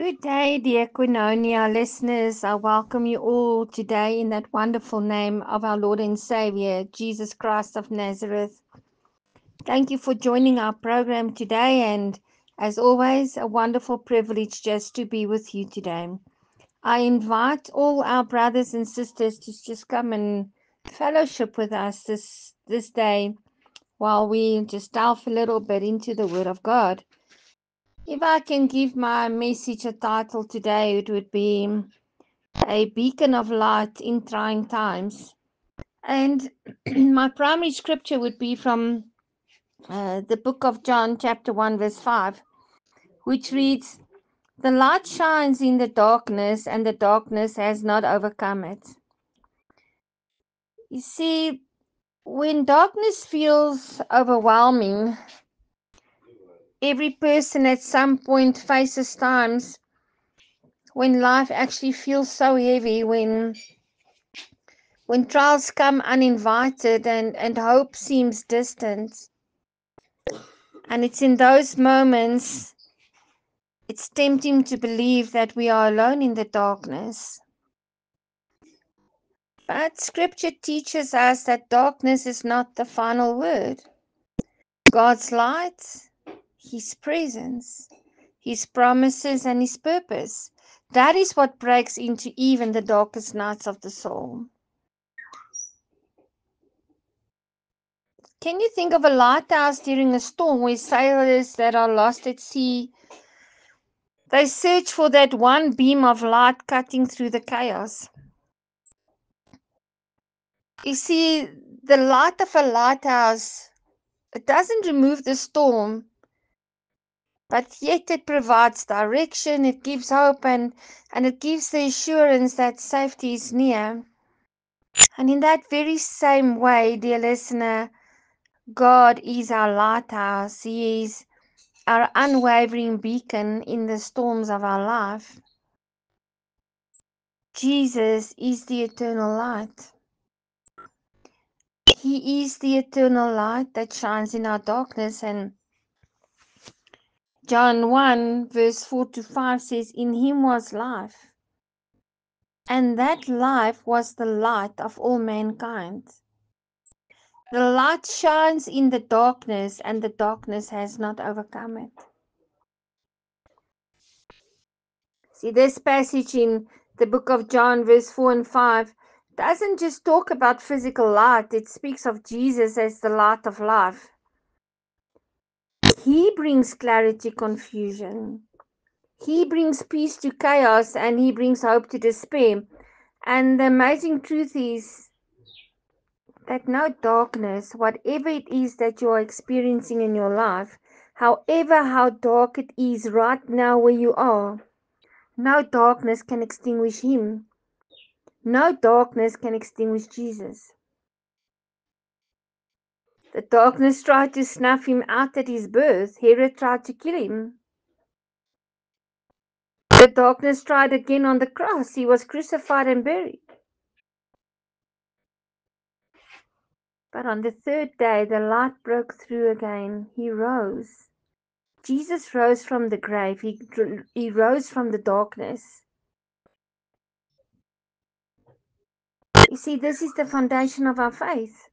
Good day, dear Quinonia listeners. I welcome you all today in that wonderful name of our Lord and Savior, Jesus Christ of Nazareth. Thank you for joining our program today, and as always, a wonderful privilege just to be with you today. I invite all our brothers and sisters to just come and fellowship with us this day while we just delve a little bit into the Word of God. If I can give my message a title today, it would be A Beacon of Light in Trying Times. And my primary scripture would be from the book of John, chapter 1, verse 5, which reads, "The light shines in the darkness, and the darkness has not overcome it." You see, when darkness feels overwhelming, every person at some point faces times when life actually feels so heavy, when trials come uninvited and hope seems distant. And it's in those moments it's tempting to believe that we are alone in the darkness. But scripture teaches us that darkness is not the final word. God's light, His presence, His promises, and His purpose, that is what breaks into even the darkest nights of the soul. Can you think of a lighthouse during a storm where sailors that are lost at sea, they search for that one beam of light cutting through the chaos? You see, the light of a lighthouse, it doesn't remove the storm, but yet it provides direction, it gives hope, and it gives the assurance that safety is near. And in that very same way, dear listener, God is our lighthouse. He is our unwavering beacon in the storms of our life. Jesus is the eternal light. He is the eternal light that shines in our darkness. And John 1 verse 4 to 5 says, "In him was life, and that life was the light of all mankind. The light shines in the darkness, and the darkness has not overcome it." See, this passage in the book of John, verse 4 and 5, doesn't just talk about physical light, it speaks of Jesus as the light of life. He brings clarity, confusion. He brings peace to chaos, and He brings hope to despair. And the amazing truth is that no darkness, whatever it is that you are experiencing in your life, however how dark it is right now where you are, no darkness can extinguish Him. No darkness can extinguish Jesus. The darkness tried to snuff Him out at His birth. Herod tried to kill Him. The darkness tried again on the cross. He was crucified and buried. But on the third day, the light broke through again. He rose. Jesus rose from the grave. He rose from the darkness. You see, this is the foundation of our faith.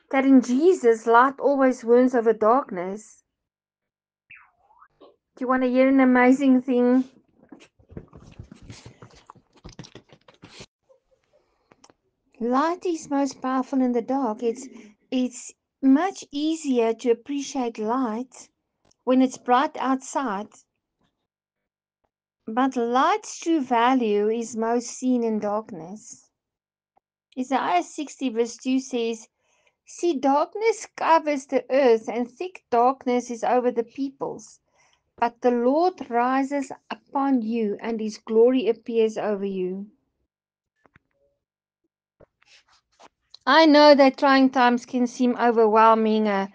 That in Jesus, light always wins over darkness. Do you want to hear an amazing thing? Light is most powerful in the dark. It's much easier to appreciate light when it's bright outside. But light's true value is most seen in darkness. Isaiah 60 verse 2 says, "See, darkness covers the earth, and thick darkness is over the peoples. But the Lord rises upon you, and His glory appears over you." I know that trying times can seem overwhelming. A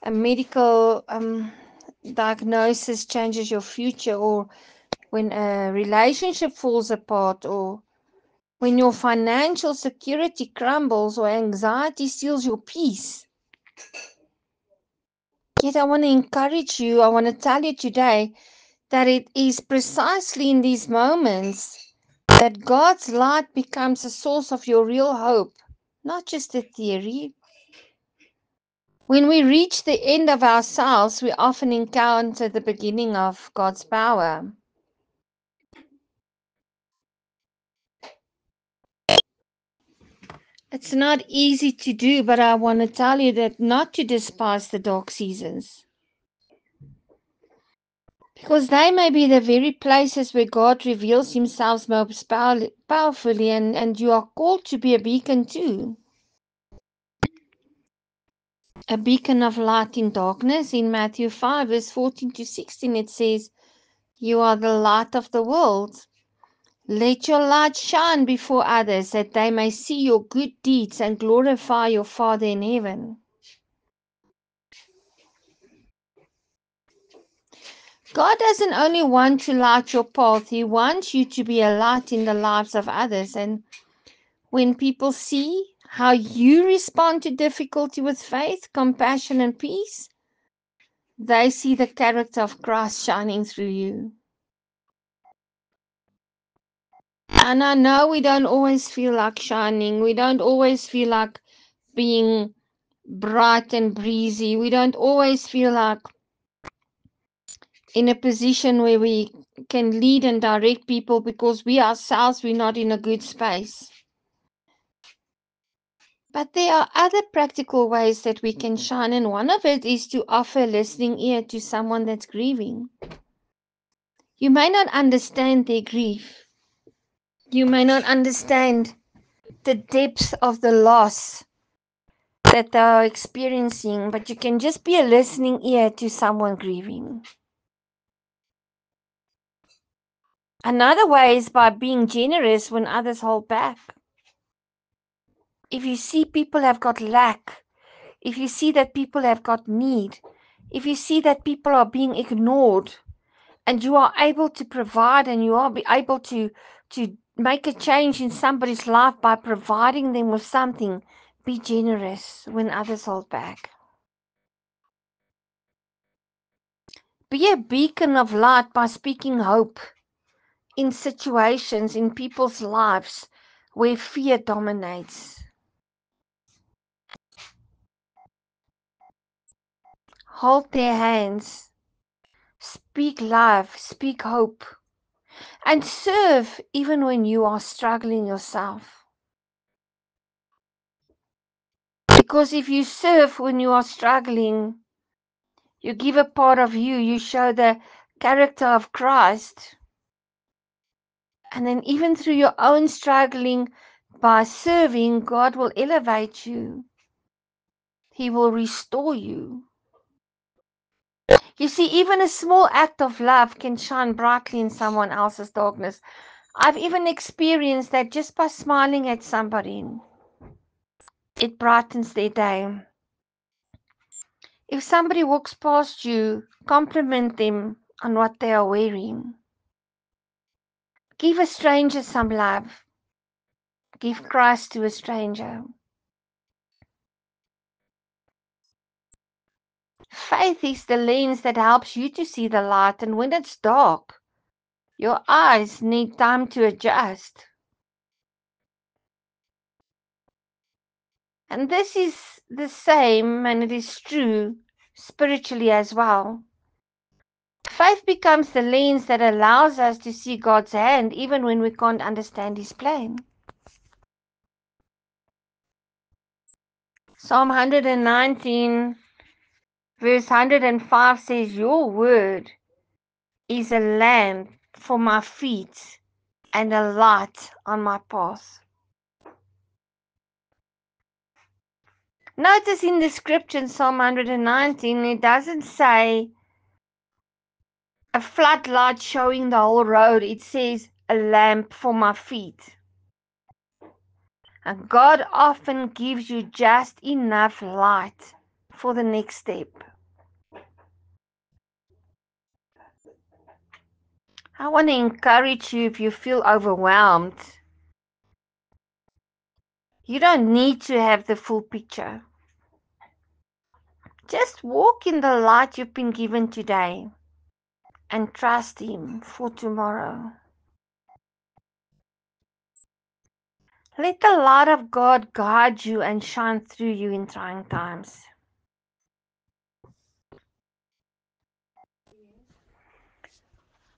medical diagnosis changes your future, or when a relationship falls apart, or when your financial security crumbles, or anxiety steals your peace. Yet I want to encourage you, I want to tell you today that it is precisely in these moments that God's light becomes a source of your real hope, not just a theory. When we reach the end of ourselves, we often encounter the beginning of God's power. It's not easy to do, but I want to tell you that not to despise the dark seasons, because they may be the very places where God reveals himself most powerfully, and you are called to be a beacon too. A beacon of light in darkness. In Matthew 5, verse 14 to 16, it says, "You are the light of the world. Let your light shine before others, that they may see your good deeds and glorify your Father in heaven." God doesn't only want to light your path, He wants you to be a light in the lives of others. And when people see how you respond to difficulty with faith, compassion, and peace, they see the character of Christ shining through you. And I know we don't always feel like shining. We don't always feel like being bright and breezy. We don't always feel like in a position where we can lead and direct people, because we ourselves, we're not in a good space. But there are other practical ways that we can shine, and one of it is to offer a listening ear to someone that's grieving. You may not understand their grief. You may not understand the depth of the loss that they are experiencing, but you can just be a listening ear to someone grieving. Another way is by being generous when others hold back. If you see people have got lack, if you see that people have got need, if you see that people are being ignored, and you are able to provide, and you are able to make a change in somebody's life by providing them with something, be generous when others hold back. Be a beacon of light by speaking hope in situations in people's lives where fear dominates. Hold their hands, speak life, speak hope, and serve even when you are struggling yourself. Because if you serve when you are struggling, you give a part of you, you show the character of Christ. And then even through your own struggling, by serving, God will elevate you. He will restore you. You see, even a small act of love can shine brightly in someone else's darkness. I've even experienced that just by smiling at somebody, it brightens their day. If somebody walks past you, compliment them on what they are wearing. Give a stranger some love. Give Christ to a stranger. Faith is the lens that helps you to see the light, and when it's dark, your eyes need time to adjust. And this is the same, and it is true spiritually as well. Faith becomes the lens that allows us to see God's hand even when we can't understand His plan. Psalm 119, verse 105 says, "Your word is a lamp for my feet and a light on my path." Notice in the scripture in Psalm 119, it doesn't say a floodlight showing the whole road. It says a lamp for my feet. And God often gives you just enough light for the next step. I want to encourage you, if you feel overwhelmed, you don't need to have the full picture. Just walk in the light you've been given today. and trust Him for tomorrow. Let the light of God guide you and shine through you in trying times.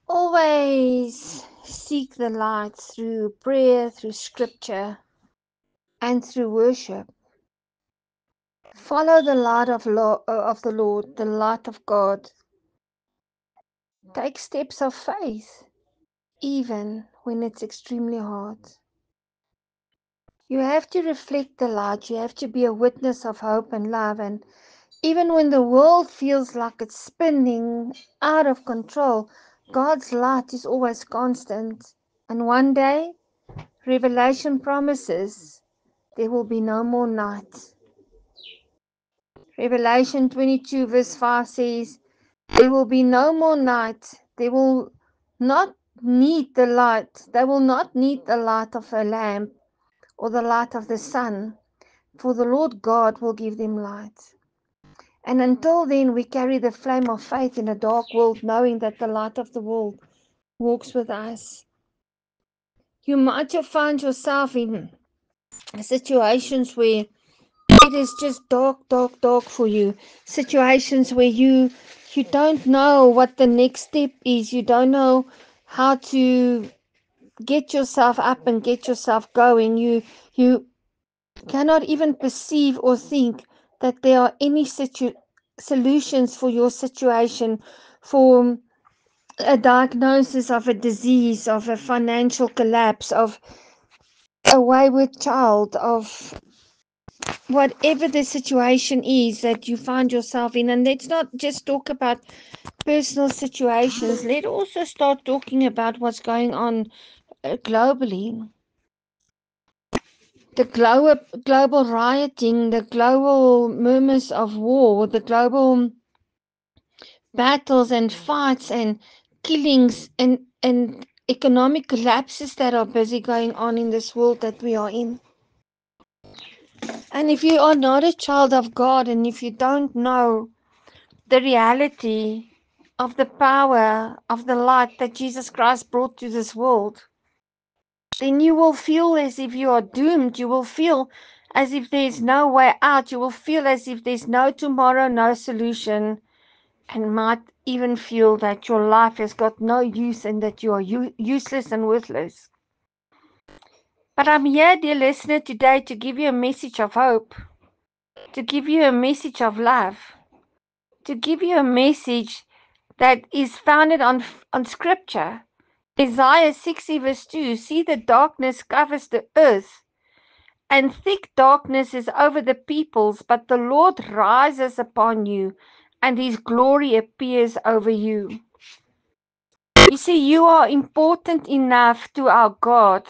Always seek the light through prayer, through scripture, and through worship. Follow the light of the Lord, the light of God. Take steps of faith, even when it's extremely hard. You have to reflect the light. You have to be a witness of hope and love. And even when the world feels like it's spinning out of control, God's light is always constant. And one day, Revelation promises there will be no more night. Revelation 22 verse 5 says, there will be no more night. They will not need the light. They will not need the light of a lamp or the light of the sun, for the Lord God will give them light. And until then, we carry the flame of faith in a dark world, knowing that the light of the world walks with us. You might have found yourself in situations where it is just dark, dark, dark for you. Situations where you don't know what the next step is. You don't know how to get yourself up and get yourself going. You cannot even perceive or think that there are any solutions for your situation, for a diagnosis of a disease, of a financial collapse, of a wayward child, of whatever the situation is that you find yourself in. And let's not just talk about personal situations. Let's also start talking about what's going on globally. The global rioting, the global murmurs of war, the global battles and fights and killings and economic collapses that are busy going on in this world that we are in. And if you are not a child of God, and if you don't know the reality of the power of the light that Jesus Christ brought to this world, then you will feel as if you are doomed. You will feel as if there's no way out. You will feel as if there's no tomorrow, no solution, and might even feel that your life has got no use and that you are useless and worthless. But I'm here, dear listener, today to give you a message of hope, to give you a message of love, to give you a message that is founded on scripture. Isaiah 60 verse 2, see the darkness covers the earth, and thick darkness is over the peoples, but the Lord rises upon you, and his glory appears over you. You see, you are important enough to our God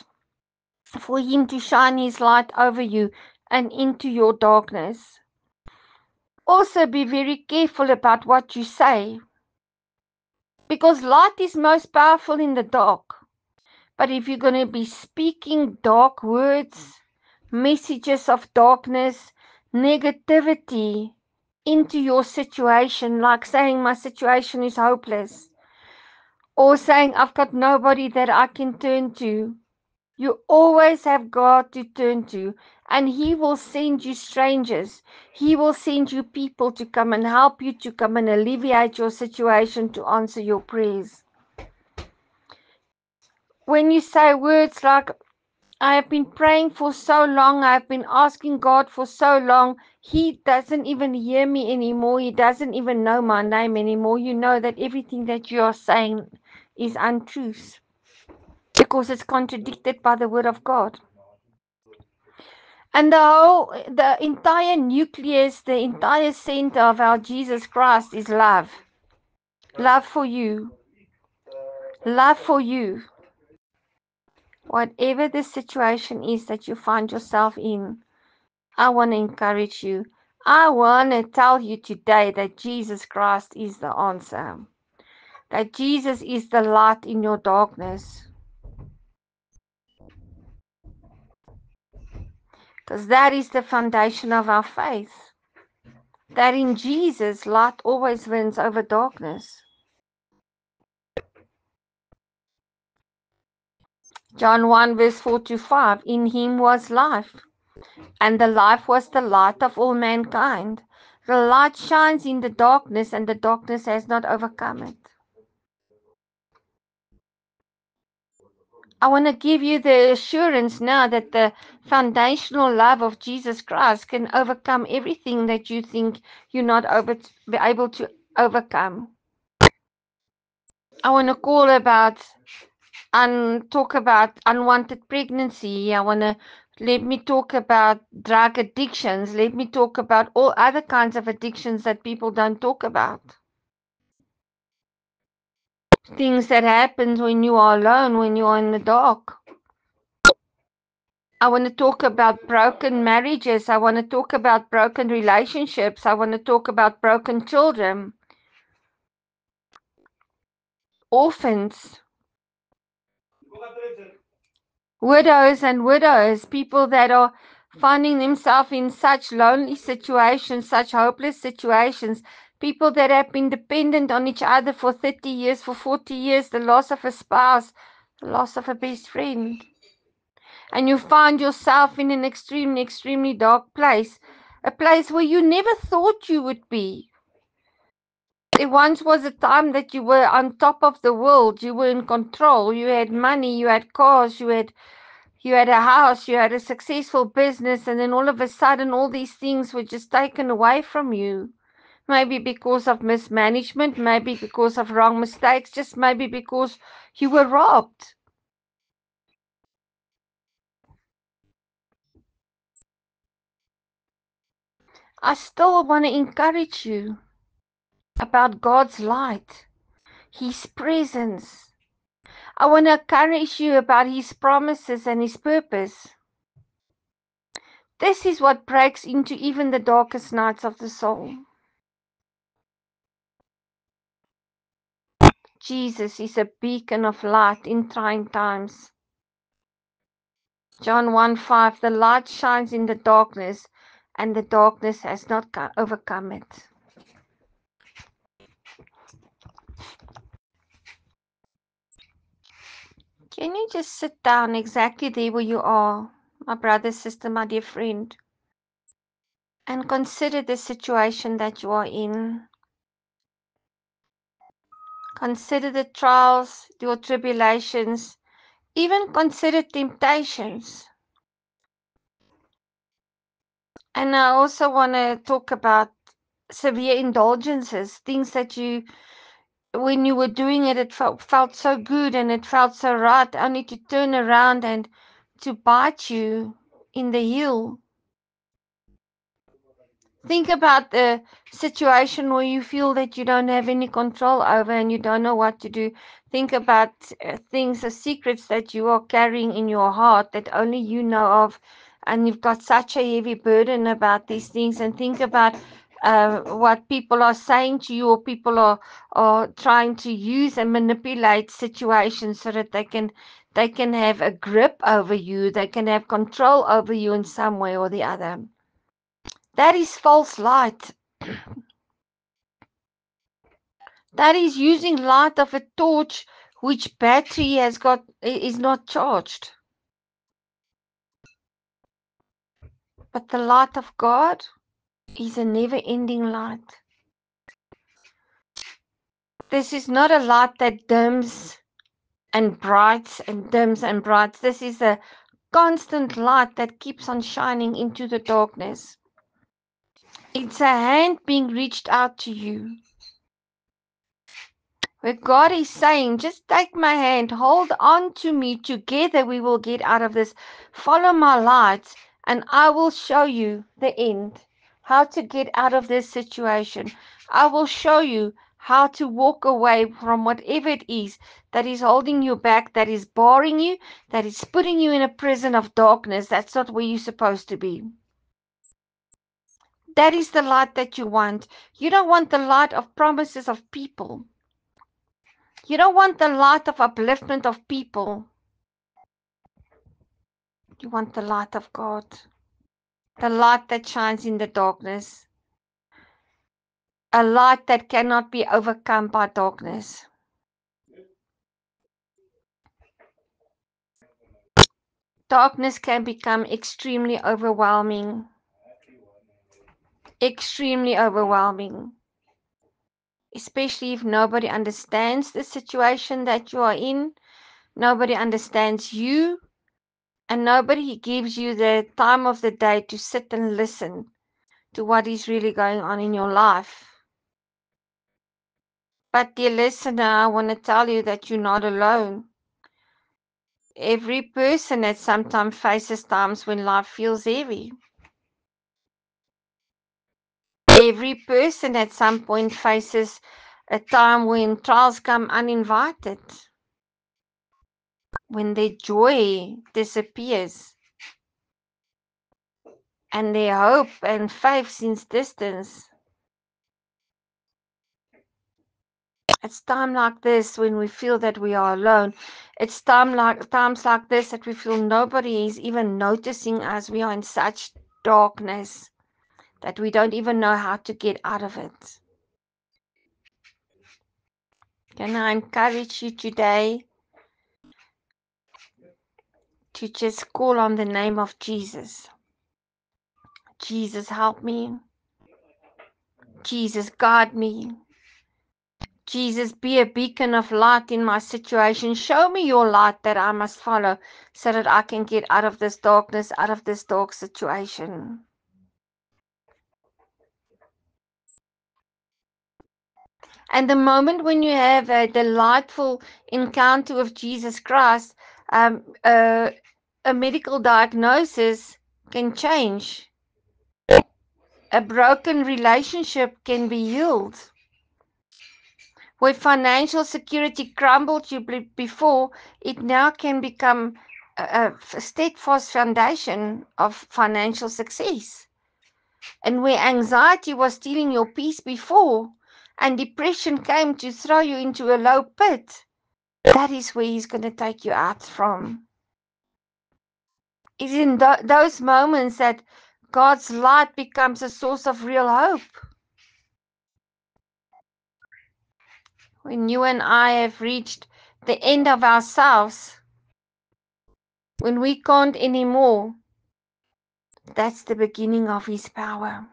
for him to shine his light over you and into your darkness. Also, be very careful about what you say, because light is most powerful in the dark. But if you're going to be speaking dark words, messages of darkness, negativity into your situation, like saying my situation is hopeless, or saying I've got nobody that I can turn to, you always have God to turn to, and he will send you strangers. He will send you people to come and help you, to come and alleviate your situation, to answer your prayers. When you say words like, I have been praying for so long, I've been asking God for so long, he doesn't even hear me anymore, he doesn't even know my name anymore, you know that everything that you are saying is untruth, because it's contradicted by the word of God. And the entire nucleus, the entire center of our Jesus Christ is love. Love for you. Love for you. Whatever the situation is that you find yourself in, I want to encourage you. I want to tell you today that Jesus Christ is the answer. That Jesus is the light in your darkness. Because that is the foundation of our faith. That in Jesus, light always wins over darkness. John 1 verse 4 to 5. In him was life, and the life was the light of all mankind. The light shines in the darkness, and the darkness has not overcome it. I want to give you the assurance now that the foundational love of Jesus Christ can overcome everything that you think you're not be able to overcome. I want to talk about unwanted pregnancy. Let me talk about drug addictions. Let me talk about all other kinds of addictions that people don't talk about. Things that happen when you are alone, when you are in the dark. I want to talk about broken marriages. I want to talk about broken relationships. I want to talk about broken children, orphans, widows, people that are finding themselves in such lonely situations, such hopeless situations, people that have been dependent on each other for 30 years, for 40 years, the loss of a spouse, the loss of a best friend. And you find yourself in an extremely, extremely dark place, a place where you never thought you would be. There once was a time that you were on top of the world, you were in control, you had money, you had cars, you had a house, you had a successful business, and then all of a sudden all these things were just taken away from you. Maybe because of mismanagement, maybe because of wrong mistakes, just maybe because you were robbed. I still want to encourage you about God's light, His presence. I want to encourage you about His promises and His purpose. This is what breaks into even the darkest nights of the soul. Jesus is a beacon of light in trying times. John 1:5, the light shines in the darkness, and the darkness has not overcome it. Can you just sit down exactly there where you are, my brother, sister, my dear friend, and consider the situation that you are in? Consider the trials, your tribulations, even consider temptations. And I also want to talk about severe indulgences, things that you, when you were doing it, it felt so good and it felt so right, only to turn around and to bite you in the heel. Think about the situation where you feel that you don't have any control over and you don't know what to do. Think about things, the secrets that you are carrying in your heart that only you know of, and you've got such a heavy burden about these things. And think about what people are saying to you, or people are trying to use and manipulate situations so that they can have a grip over you, they can have control over you in some way or the other. That is false light. That is using light of a torch which battery is not charged. But the light of God is a never-ending light. This is not a light that dims and brights and dims and brights. This is a constant light that keeps on shining into the darkness. It's a hand being reached out to you, where God is saying, just take my hand, hold on to me, together we will get out of this. Follow my light, and I will show you the end, how to get out of this situation. I will show you how to walk away from whatever it is that is holding you back, that is barring you, that is putting you in a prison of darkness. That's not where you're supposed to be. That is the light that you want. You don't want the light of promises of people. You don't want the light of upliftment of people. You want the light of God. The light that shines in the darkness. A light that cannot be overcome by darkness. darkness can become extremely overwhelming. Extremely overwhelming. Especially if nobody understands the situation that you are in, nobody understands you, and nobody gives you the time of the day to sit and listen to what is really going on in your life. But dear listener, I want to tell you that you're not alone. Every person at some time faces times when life feels heavy. Every person at some point faces a time when trials come uninvited, when their joy disappears and their hope and faith seems distance. It's time like this when we feel that we are alone. It's times like this that we feel nobody is even noticing us. We are in such darkness that we don't even know how to get out of it. Can I encourage you today to just call on the name of Jesus? Jesus, help me. Jesus, guide me. Jesus, be a beacon of light in my situation. Show me your light that I must follow so that I can get out of this darkness, out of this dark situation. And the moment when you have a delightful encounter with Jesus Christ, a medical diagnosis can change. A broken relationship can be healed. Where financial security crumbled you before, it now can become a steadfast foundation of financial success. And where anxiety was stealing your peace before, and depression came to throw you into a low pit, that is where He's going to take you out from. It's in those moments that God's light becomes a source of real hope. When you and I have reached the end of ourselves, when we can't anymore, that's the beginning of His power.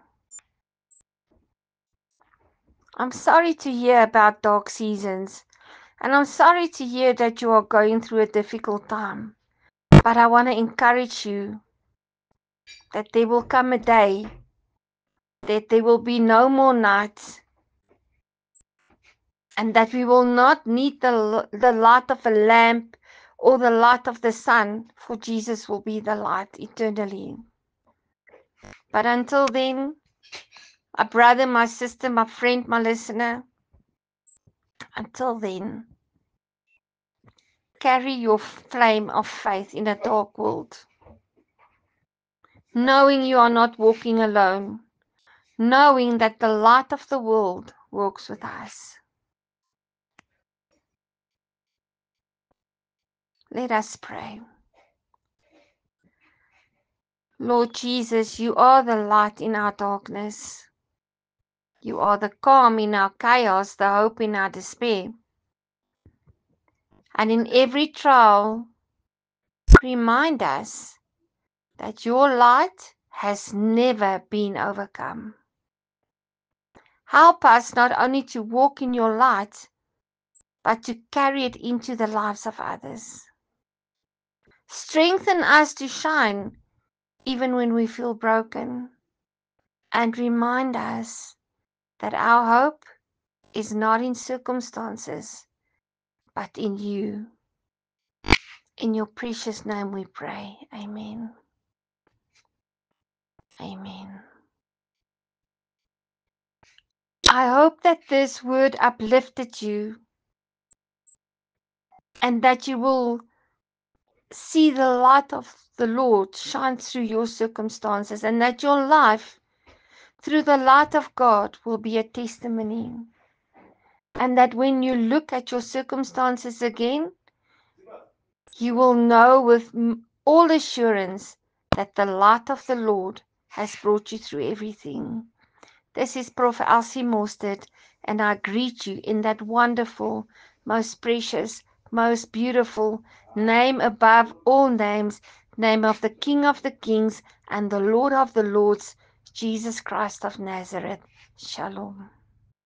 I'm sorry to hear about dark seasons, and I'm sorry to hear that you are going through a difficult time. But I want to encourage you that there will come a day that there will be no more nights, and that we will not need the light of a lamp or the light of the sun, for Jesus will be the light eternally. But until then, my brother, my sister, my friend, my listener, until then, carry your flame of faith in a dark world, knowing you are not walking alone, knowing that the light of the world walks with us. Let us pray. Lord Jesus, you are the light in our darkness. You are the calm in our chaos, the hope in our despair. And in every trial, remind us that your light has never been overcome. Help us not only to walk in your light, but to carry it into the lives of others. Strengthen us to shine even when we feel broken. And remind us that our hope is not in circumstances, but in you. In your precious name we pray. Amen. Amen. I hope that this word uplifted you and that you will see the light of the Lord shine through your circumstances, and that your life through the light of God will be a testimony. And that when you look at your circumstances again, you will know with all assurance that the light of the Lord has brought you through everything. This is Prophet Elsie Mostert, and I greet you in that wonderful, most precious, most beautiful name above all names, name of the King of the Kings and the Lord of the Lords, Jesus Christ of Nazareth. Shalom.